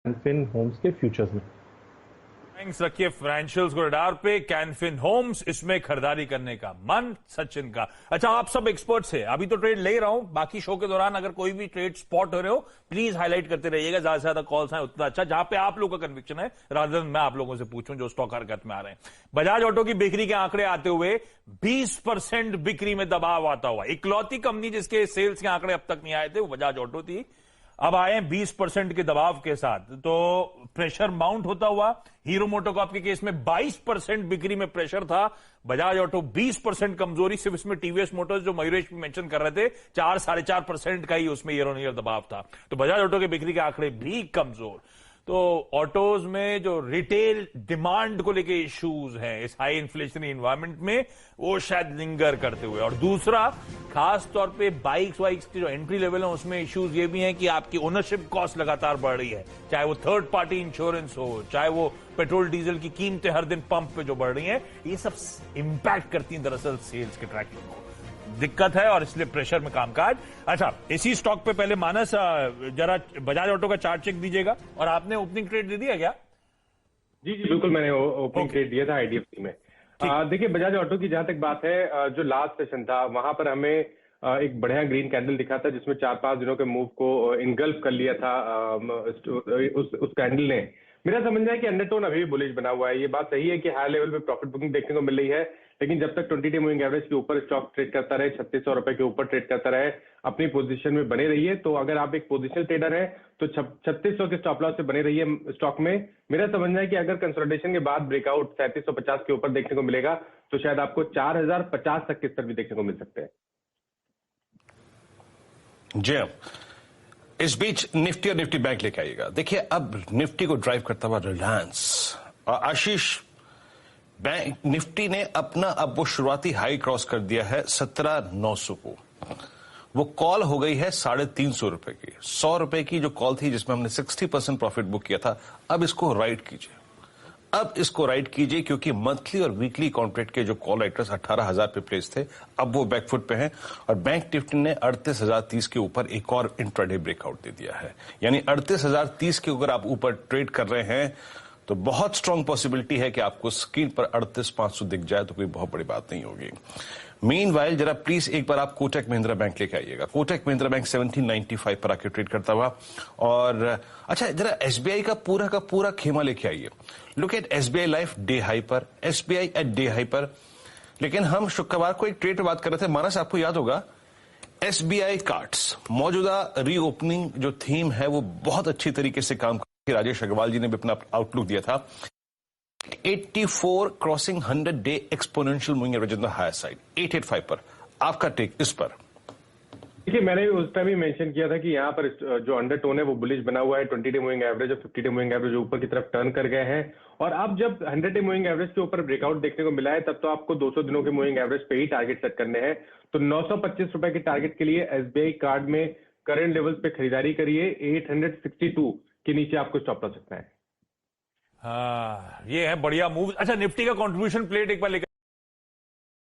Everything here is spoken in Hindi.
कैनफिन होम्स के फ्यूचर्स में। थैंक्स रखिए फाइनेंशियल्स को रडार पे। कैनफिन होम्स, इसमें खरीदारी करने का मन सचिन का। अच्छा, आप सब एक्सपर्ट्स हैं, अभी तो ट्रेड ले रहा हूं, बाकी शो के दौरान अगर कोई भी ट्रेड स्पॉट हो रहे हो प्लीज हाईलाइट करते रहिएगा, ज्यादा से ज्यादा कॉल्स आए उतना अच्छा, जहां पे आप लोगों का कन्विक्शन है, रादर मैं आप लोगों से पूछूं जो स्टॉक हरकत में आ रहे हैं। बजाज ऑटो की बिक्री के आंकड़े आते हुए 20% बिक्री में दबाव आता हुआ, इकलौती कंपनी जिसके सेल्स के आंकड़े अब तक नहीं आए थे वो बजाज ऑटो थी, अब आए 20% के दबाव के साथ, तो प्रेशर माउंट होता हुआ। हीरो मोटोकॉर्प के केस में 22% बिक्री में प्रेशर था, बजाज ऑटो 20% कमजोरी, सिर्फ इसमें टीवीएस मोटर्स जो मयूरेश मेंशन कर रहे थे 4-4.5% का ही उसमें ईयर ऑन ईयर दबाव था, तो बजाज ऑटो के बिक्री के आंकड़े भी कमजोर। तो ऑटोज में जो रिटेल डिमांड को लेके इश्यूज हैं इस हाई इन्फ्लेशनरी एनवायरनमेंट में, वो शायद लिंगर करते हुए, और दूसरा खास तौर पे बाइक्स वाइक्स के जो एंट्री लेवल है उसमें इश्यूज ये भी हैं कि आपकी ओनरशिप कॉस्ट लगातार बढ़ रही है, चाहे वो थर्ड पार्टी इंश्योरेंस हो, चाहे वो पेट्रोल डीजल की कीमतें हर दिन पंप पे जो बढ़ रही हैं, ये सब इंपैक्ट करती हैं दरअसल सेल्स के ट्रैक्शन को, दिक्कत है और इसलिए प्रेशर में कामकाज। अच्छा, इसी स्टॉक पे पहले मानस जरा बजाज ऑटो का चार्ट चेक दीजिएगा, और आपने ओपनिंग ट्रेड दे दिया क्या? जी बिल्कुल, मैंने ओपनिंग ट्रेड दिया था आईडीएफसी में। देखिए, बजाज ऑटो की जहां तक बात है, जो लास्ट सेशन था वहां पर हमें एक बढ़िया ग्रीन कैंडल दिखा था जिसमें 4-5 दिनों के मूव को इनगल्फ कर लिया था उस कैंडल ने। मेरा समझना है कि अंडरटोन अभी भी बुलिश बना हुआ है। ये बात सही है कि हाई लेवल पे प्रॉफिट बुकिंग देखने को मिल रही है, लेकिन जब तक 20 डे मूविंग एवरेज के ऊपर स्टॉक ट्रेड करता रहे, 3600 रुपए के ऊपर ट्रेड करता रहे, अपनी पोजीशन में बने रहिए। तो अगर आप एक पोजिशनल ट्रेडर है तो 3600 के स्टॉप लॉस से बने रहिए स्टॉक में। मेरा समझना है कि अगर कंसोलिडेशन के बाद ब्रेकआउट 3750 के ऊपर देखने को मिलेगा तो शायद आपको 4050 तक के स्तर भी देखने को मिल सकते हैं। जी, इस बीच निफ्टी और निफ्टी बैंक लेके आइएगा। देखिए, अब निफ्टी को ड्राइव करता हुआ रिलायंस और आशीष, बैंक निफ्टी ने अपना अब वो शुरुआती हाई क्रॉस कर दिया है 17,900 को। वो कॉल हो गई है 350 रुपए की, 100 रुपए की जो कॉल थी जिसमें हमने 60% प्रॉफिट बुक किया था। अब इसको राइट कीजिए, अब इसको राइट कीजिए, क्योंकि मंथली और वीकली कॉन्ट्रैक्ट के जो कॉल राइटर्स 18,000 पे प्लेस थे अब वो बैकफुट पे हैं, और बैंक निफ्टी ने 38,030 के ऊपर एक और इंट्राडे ब्रेकआउट दे दिया है। यानी 38,030 के ऊपर आप ऊपर ट्रेड कर रहे हैं तो बहुत स्ट्रांग पॉसिबिलिटी है कि आपको स्क्रीन पर 38,500 दिख जाए तो कोई बहुत बड़ी बात नहीं होगी। मीनवाइल जरा प्लीज एक बार आप कोटक महिंद्रा बैंक लेके आइएगा। कोटक महिंद्रा बैंक 1795 पर आके ट्रेड करता हुआ। और अच्छा, जरा एसबीआई का पूरा खेमा लेके आइए। Look at SBI life day high पर, एसबीआई एट डे हाई पर। लेकिन हम शुक्रवार को एक ट्रेड पर बात कर रहे थे, मानस आपको याद होगा, एसबीआई कार्ड्स मौजूदा रीओपनिंग जो थीम है वो बहुत अच्छी तरीके से काम कर, राजेश अग्रवाल जी ने भी अपना आउटलुक दिया था। 84 crossing 100 day exponential moving average in the higher side, 885 पर। आपका टेक इस पर? देखिए, मैंने उस टाइम ही मेंशन किया था कि यहाँ पर जो अंडरटोन है वो बुलिश बना हुआ है। 20 डे मूविंग एवरेज और 50 डे मूविंग एवरेज ऊपर की तरफ टर्न कर गए हैं, और अब जब 100 डे मूविंग एवरेज के ऊपर ब्रेकआउट देखने को मिला है तब तो आपको 200 दिनों के मूविंग एवरेज पे ही टारगेट सेट करने हैं। तो 925 रुपए के टारगेट के लिए एसबीआई कार्ड में करंट लेवल्स पे खरीदारी करिए। 862 के नीचे आपको स्टॉप लॉस सकता है। हाँ, ये है बढ़िया मूव। अच्छा, निफ्टी का कंट्रीब्यूशन प्लेट एक बार लेकर